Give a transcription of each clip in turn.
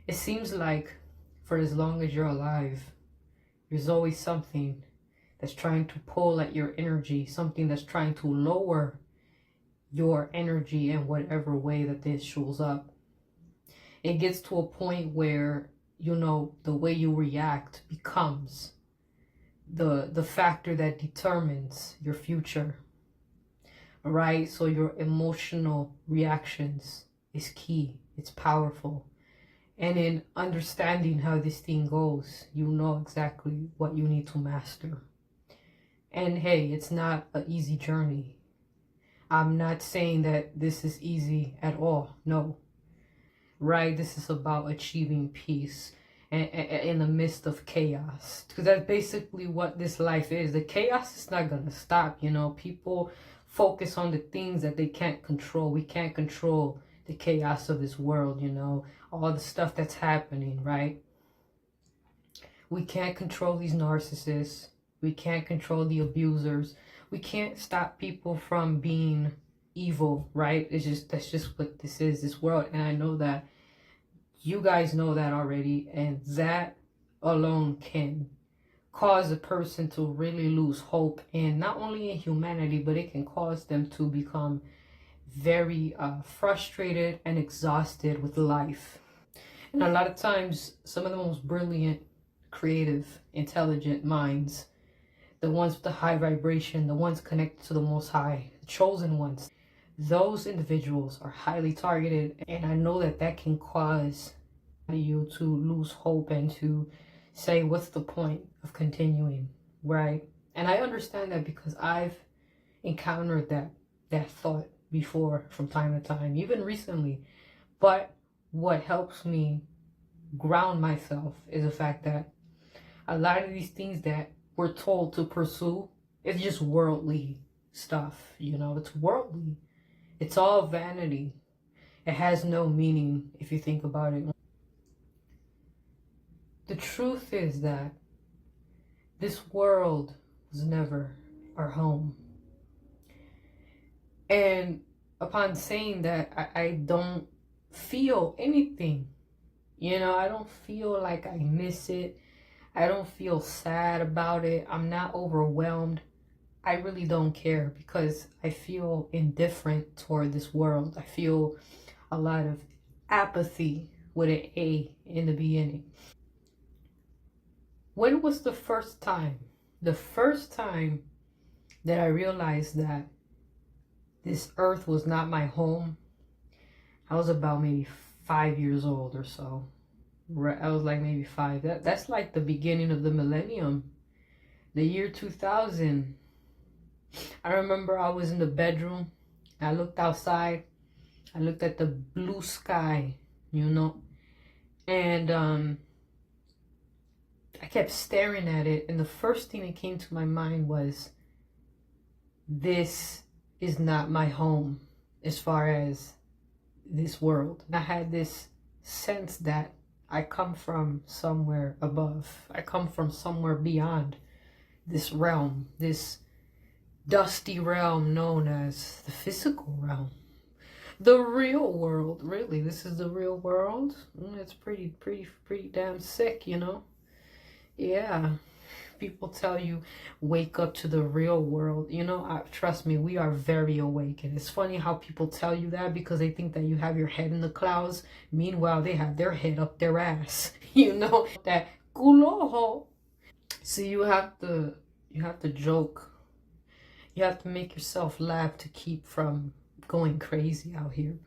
It seems like for as long as you're alive, there's always something that's trying to pull at your energy, something that's trying to lower your energy in whatever way that this shows up. It gets to a point where, the way you react becomes the factor that determines your future. Right? So your emotional reactions is key. It's powerful. And in understanding how this thing goes, you know exactly what you need to master. And hey, it's not an easy journey. I'm not saying that this is easy at all. No. Right? This is about achieving peace in the midst of chaos. Because that's basically what this life is. The chaos is not going to stop. People focus on the things that they can't control. We can't control the chaos of this world, all the stuff that's happening, right? We can't control these narcissists. We can't control the abusers. We can't stop people from being evil, right? That's just what this is, this world. And I know that you guys know that already, and that alone can cause a person to really lose hope in not only in humanity, but it can cause them to become very frustrated and exhausted with life. And a lot of times, some of the most brilliant, creative, intelligent minds, the ones with the high vibration, the ones connected to the Most High, the chosen ones, those individuals are highly targeted. And I know that that can cause you to lose hope and to say, what's the point of continuing, right? And I understand that because I've encountered that thought before from time to time, even recently. But what helps me ground myself is the fact that a lot of these things that we're told to pursue, it's just worldly stuff, it's worldly. It's all vanity. It has no meaning if you think about it. The truth is that this world was never our home. And upon saying that, I don't feel anything. I don't feel like I miss it. I don't feel sad about it. I'm not overwhelmed. I really don't care because I feel indifferent toward this world. I feel a lot of apathy with an A in the beginning. When was the first time? The first time that I realized that this earth was not my home, I was about maybe 5 years old or so. I was like maybe 5. That's like the beginning of the millennium, the year 2000. I remember I was in the bedroom. I looked outside. I looked at the blue sky, and I kept staring at it. And the first thing that came to my mind was, this is not my home as far as this world. And I had this sense that I come from somewhere above. I come from somewhere beyond this realm, this dusty realm known as the physical realm. The real world, really. This is the real world. It's pretty damn sick, Yeah. People tell you, wake up to the real world. Trust me, we are very awake. And it's funny how people tell you that because they think that you have your head in the clouds. Meanwhile, they have their head up their ass. That culo. See, you have to joke. You have to make yourself laugh to keep from going crazy out here.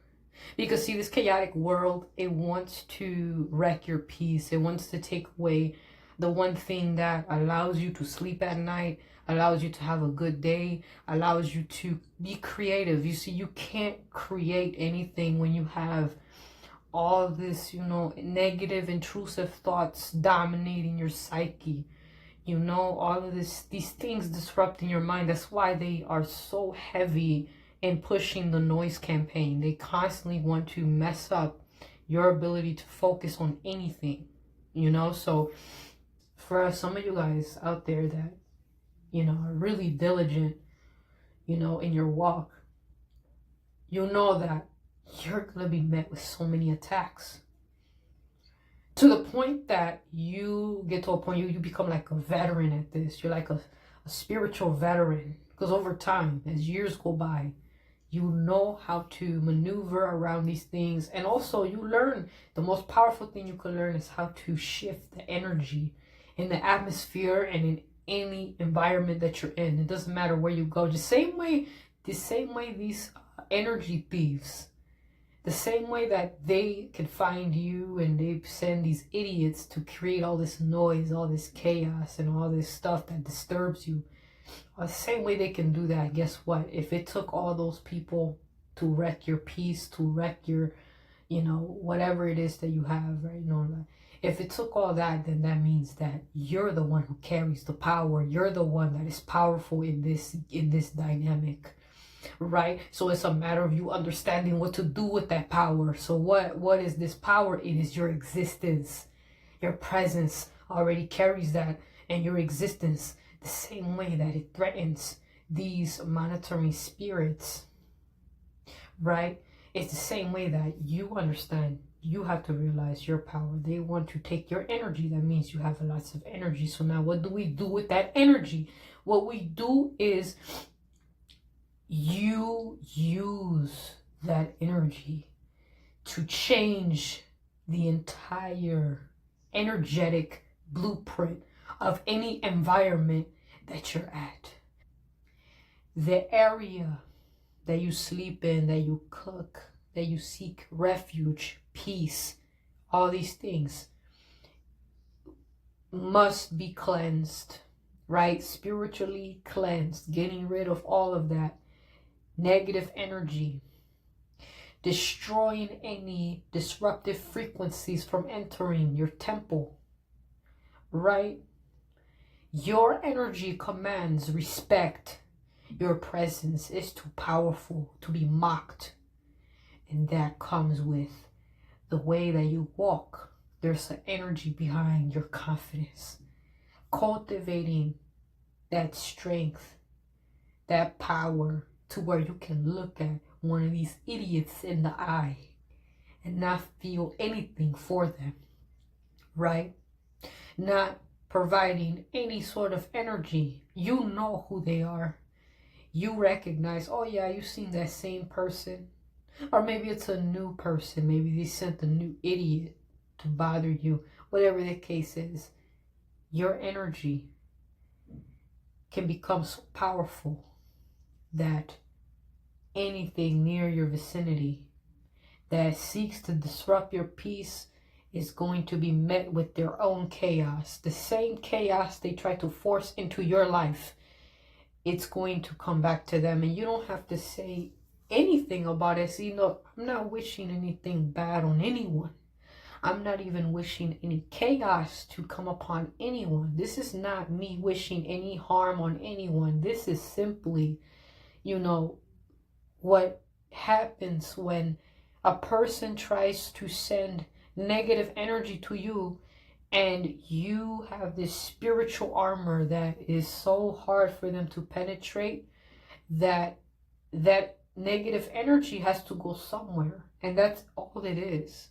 Because see, this chaotic world, it wants to wreck your peace. It wants to take away the one thing that allows you to sleep at night, allows you to have a good day, allows you to be creative. You see, you can't create anything when you have all this, negative, intrusive thoughts dominating your psyche. All of these things disrupting your mind. That's why they are so heavy in pushing the noise campaign. They constantly want to mess up your ability to focus on anything, So for some of you guys out there that, are really diligent, in your walk, that you're going to be met with so many attacks. to the point that you get to a point you become like a veteran at this. You're like a spiritual veteran, because over time, as years go by, you know how to maneuver around these things. And also you learn, the most powerful thing you can learn is how to shift the energy in the atmosphere and in any environment that you're in. It doesn't matter where you go. The same way these energy thieves, the same way that they can find you and they send these idiots to create all this noise, all this chaos, and all this stuff that disturbs you. The same way they can do that, guess what? If it took all those people to wreck your peace, to wreck your, whatever it is that you have, right? If it took all that, then that means that you're the one who carries the power. You're the one that is powerful in this dynamic. Right? So it's a matter of you understanding what to do with that power. So what is this power? It is your existence. Your presence already carries that, and your existence, the same way that it threatens these monitoring spirits, right? It's the same way that you understand you have to realize your power. They want to take your energy. That means you have lots of energy. So now what do we do with that energy? What we do is you use that energy to change the entire energetic blueprint of any environment that you're at. The area that you sleep in, that you cook, that you seek refuge, peace, all these things must be cleansed, right? Spiritually cleansed, getting rid of all of that negative energy, destroying any disruptive frequencies from entering your temple, right? Your energy commands respect. Your presence is too powerful to be mocked. And that comes with the way that you walk. There's an energy behind your confidence. Cultivating that strength, that power, to where you can look at one of these idiots in the eye and not feel anything for them, right? Not providing any sort of energy. You know who they are. You recognize, oh yeah, you've seen that same person. Or maybe it's a new person. Maybe they sent a new idiot to bother you. Whatever the case is, your energy can become so powerful that anything near your vicinity that seeks to disrupt your peace is going to be met with their own chaos. The same chaos they try to force into your life, it's going to come back to them. And you don't have to say anything about it. See, look, I'm not wishing anything bad on anyone. I'm not even wishing any chaos to come upon anyone. This is not me wishing any harm on anyone. This is simply, what happens when a person tries to send negative energy to you, and you have this spiritual armor that is so hard for them to penetrate, that negative energy has to go somewhere. And that's all it is,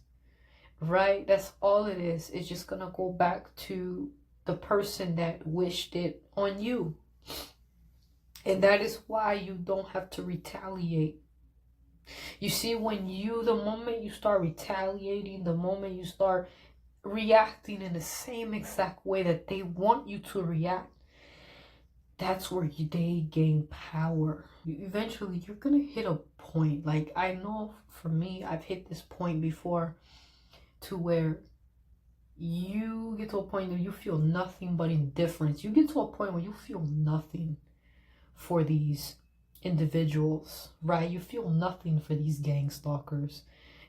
right? That's all it is. It's just gonna go back to the person that wished it on you. And that is why you don't have to retaliate. You see, the moment you start retaliating, the moment you start reacting in the same exact way that they want you to react, that's where they gain power. Eventually, you're going to hit a point. Like, I know for me, I've hit this point before, to where you get to a point where you feel nothing but indifference. You get to a point where you feel nothing for these individuals, right? You feel nothing for these gang stalkers.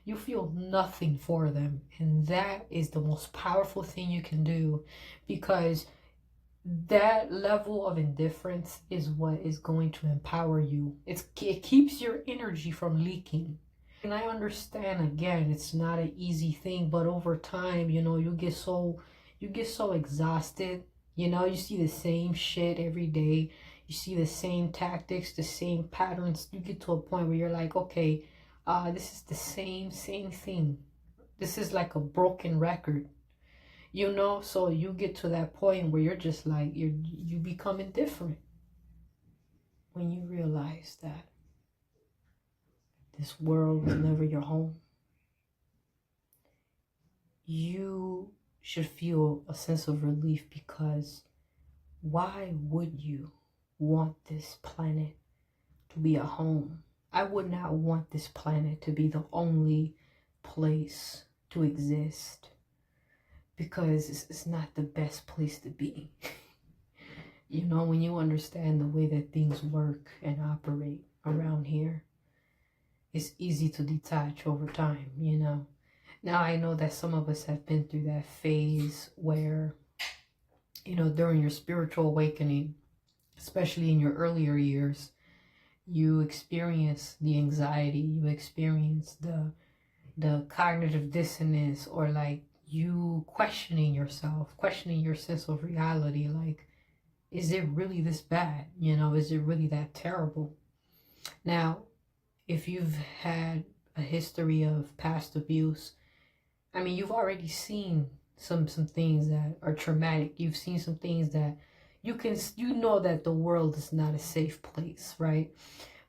You feel nothing for them. And that is the most powerful thing you can do, because that level of indifference is what is going to empower you. It keeps your energy from leaking. And I understand, again, it's not an easy thing, but over time, you get so exhausted. You see the same shit every day. You see the same tactics, the same patterns. You get to a point where you're like, okay, this is the same thing. This is like a broken record. You know, so you get to that point where you're just like, you become indifferent when you realize that this world was never your home. You should feel a sense of relief, because why would you want this planet to be a home? I would not want this planet to be the only place to exist, because it's not the best place to be. You know, when you understand the way that things work and operate around here, it's easy to detach over time, you know. Now, I know that some of us have been through that phase where, you know, during your spiritual awakening, especially in your earlier years, you experience the anxiety, you experience the cognitive dissonance, or like you questioning yourself, questioning your sense of reality. Like, is it really this bad? You know, is it really that terrible? Now, if you've had a history of past abuse, I mean, you've already seen some things that are traumatic. You've seen some things that you know that the world is not a safe place, right?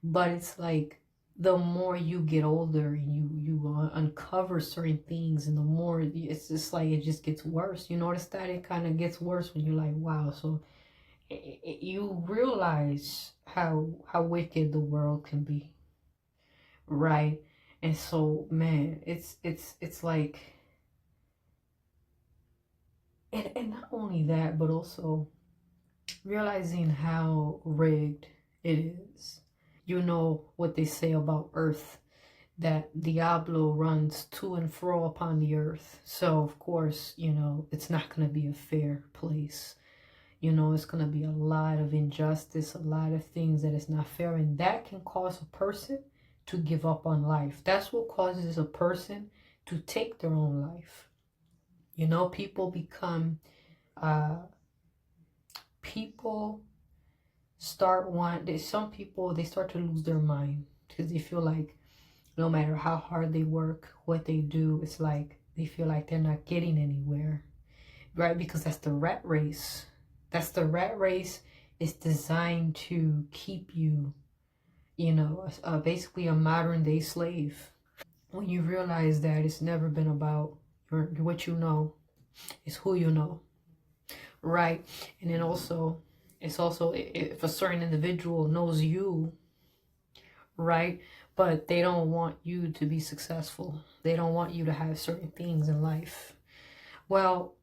But it's like, the more you get older and you uncover certain things, and the more it's just like it just gets worse. You notice that it kind of gets worse when you're like, wow. So you realize how wicked the world can be, right? And so, man, it's like, and not only that, but also realizing how rigged it is. You know what they say about Earth, that Diablo runs to and fro upon the earth. So, of course, you know, it's not going to be a fair place. You know, it's going to be a lot of injustice, a lot of things that is not fair. And that can cause a person to give up on life. That's what causes a person to take their own life. You know, people become, people start some people, they start to lose their mind, because they feel like no matter how hard they work, what they do, it's like they feel like they're not getting anywhere, right? Because that's the rat race. That's the rat race. Is designed to keep you, you know, basically a modern day slave. When you realize that it's never been about what you know, it's who you know, right? And then also, it's also, if a certain individual knows you, right? But they don't want you to be successful. They don't want you to have certain things in life. Well,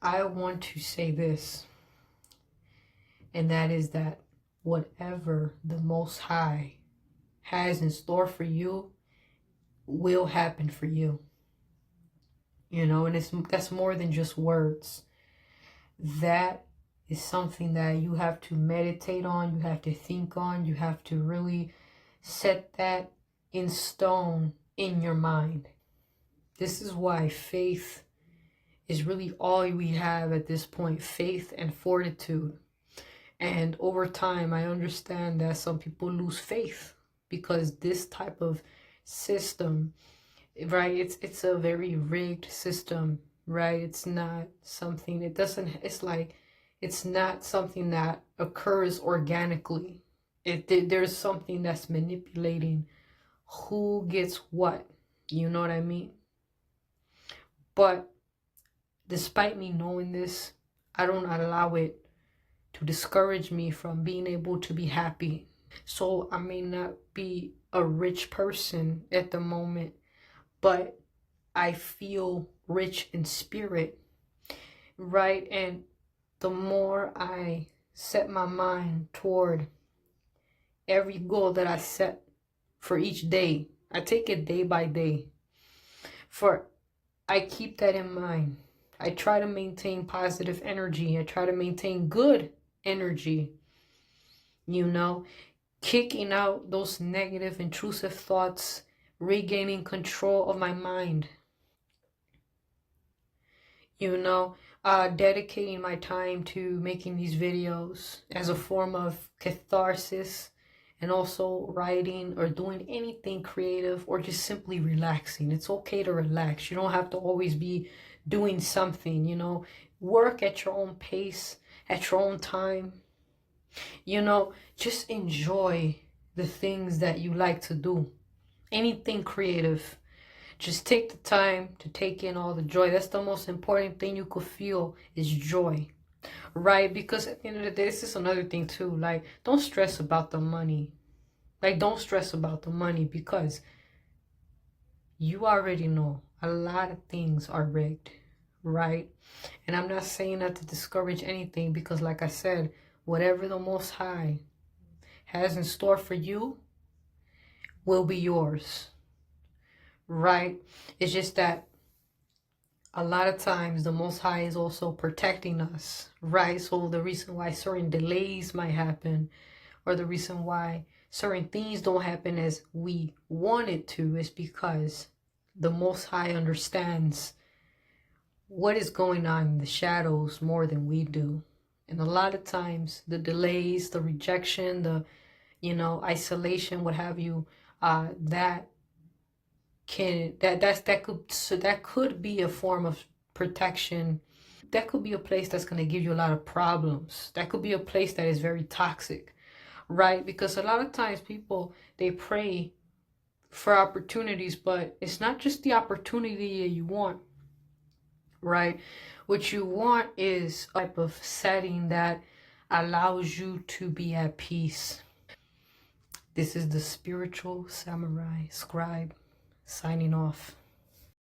I want to say this, and that is that whatever the Most High has in store for you will happen for you. You know, and that's more than just words. That is something that you have to meditate on, you have to think on, you have to really set that in stone in your mind. This is why faith is really all we have at this point, faith and fortitude. And over time, I understand that some people lose faith because this type of system, right, it's a very rigged system, right? It's not something, it's like, it's not something that occurs organically. There's something that's manipulating who gets what, you know what I mean? But despite me knowing this, I don't allow it to discourage me from being able to be happy. So I may not be a rich person at the moment, but I feel rich in spirit, right? And the more I set my mind toward every goal that I set for each day, I take it day by day. For I keep that in mind. I try to maintain positive energy. I try to maintain good energy, you know, kicking out those negative, intrusive thoughts, regaining control of my mind, you know, dedicating my time to making these videos as a form of catharsis and also writing or doing anything creative or just simply relaxing. It's okay to relax. You don't have to always be doing something, you know. Work at your own pace, at your own time. You know, just enjoy the things that you like to do. Anything creative. Just take the time to take in all the joy. That's the most important thing you could feel is joy, right? Because at the end of the day, this is another thing too. Like, don't stress about the money. Like, don't stress about the money because you already know a lot of things are rigged, right? And I'm not saying that to discourage anything because, like I said, whatever the Most High has in store for you will be yours, right? It's just that a lot of times the Most High is also protecting us, right? So the reason why certain delays might happen, or the reason why certain things don't happen as we want it to, is because the Most High understands what is going on in the shadows more than we do. And a lot of times the delays, the rejection, the, you know, isolation, what have you, that that could be a form of protection. That could be a place that's going to give you a lot of problems. That could be a place that is very toxic, right? Because a lot of times people, they pray for opportunities, but it's not just the opportunity that you want, right? What you want is a type of setting that allows you to be at peace. This is the spiritual samurai scribe signing off.